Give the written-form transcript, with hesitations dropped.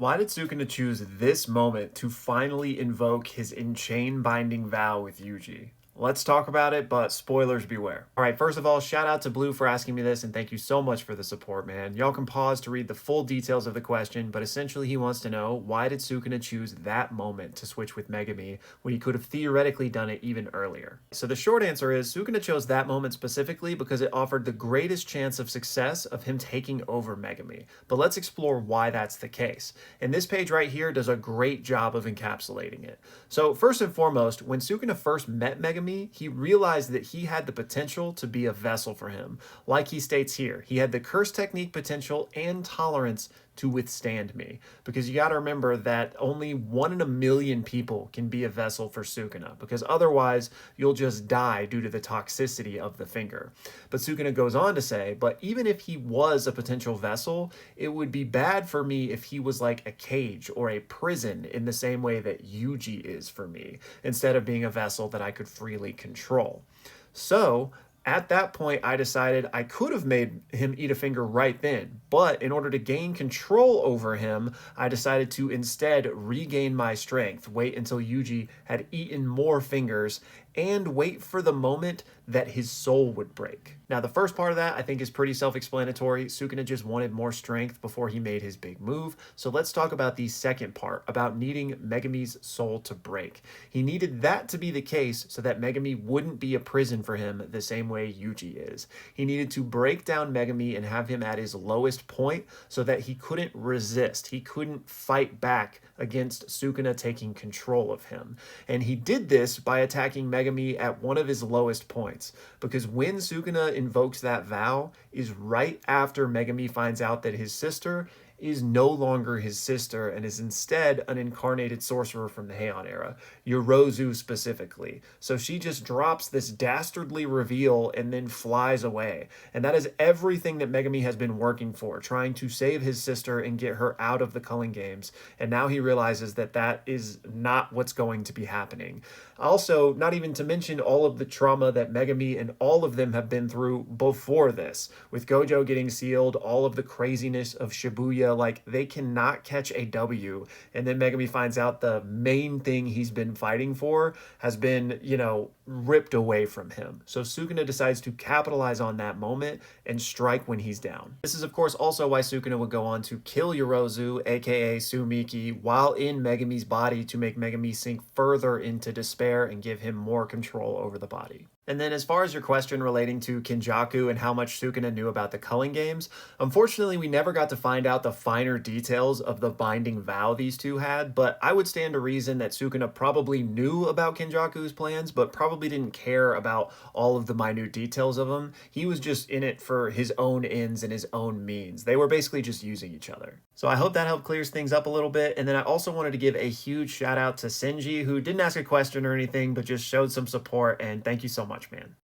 Why did Sukuna choose this moment to finally invoke his Enchain Binding Vow with Yuji? Let's talk about it, but spoilers beware. All right, first of all, shout out to Blue for asking me this, and thank you so much for the support, man. Y'all can pause to read the full details of the question, but essentially he wants to know, why did Sukuna choose that moment to switch with Megumi when he could have theoretically done it even earlier? So the short answer is, Sukuna chose that moment specifically because it offered the greatest chance of success of him taking over Megumi. But let's explore why that's the case. And this page right here does a great job of encapsulating it. So first and foremost, when Sukuna first met Megumi, he realized that he had the potential to be a vessel for him. Like he states here, he had the curse technique potential and tolerance to withstand me. Because you got to remember that only 1 in a million people can be a vessel for Sukuna, because otherwise you'll just die due to the toxicity of the finger. But Sukuna goes on to say, but even if he was a potential vessel, it would be bad for me if he was like a cage or a prison in the same way that Yuji is for me, instead of being a vessel that I could freely control. So at that point, I decided I could have made him eat a finger right then, but in order to gain control over him, I decided to instead regain my strength, wait until Yuji had eaten more fingers, and wait for the moment that his soul would break. Now, the first part of that I think is pretty self-explanatory. Sukuna just wanted more strength before he made his big move. So let's talk about the second part, about needing Megumi's soul to break. He needed that to be the case so that Megumi wouldn't be a prison for him the same way Yuji is. He needed to break down Megumi and have him at his lowest point so that he couldn't resist. He couldn't fight back against Sukuna taking control of him. And he did this by attacking Megumi at one of his lowest points, because when Sukuna invokes that vow is right after Megumi finds out that his sister is no longer his sister and is instead an incarnated sorcerer from the Heian era, Yorozu specifically. So she just drops this dastardly reveal and then flies away. And that is everything that Megumi has been working for, trying to save his sister and get her out of the culling games. And now he realizes that that is not what's going to be happening. Also, not even to mention all of the trauma that Megumi and all of them have been through before this, with Gojo getting sealed, all of the craziness of Shibuya. Like, they cannot catch a W, and then Megumi finds out the main thing he's been fighting for has been, ripped away from him. So Sukuna decides to capitalize on that moment and strike when he's down. This is, of course, also why Sukuna would go on to kill Yorozu, aka Sumiki, while in Megumi's body to make Megumi sink further into despair and give him more control over the body. And then as far as your question relating to Kenjaku and how much Sukuna knew about the culling games, unfortunately we never got to find out the finer details of the binding vow these two had, but I would stand to reason that Sukuna probably knew about Kenjaku's plans, but probably didn't care about all of the minute details of them. He was just in it for his own ends and his own means. They were basically just using each other. So I hope that helped clears things up a little bit. And then I also wanted to give a huge shout out to Senji, who didn't ask a question or anything, but just showed some support, and thank you so much, man.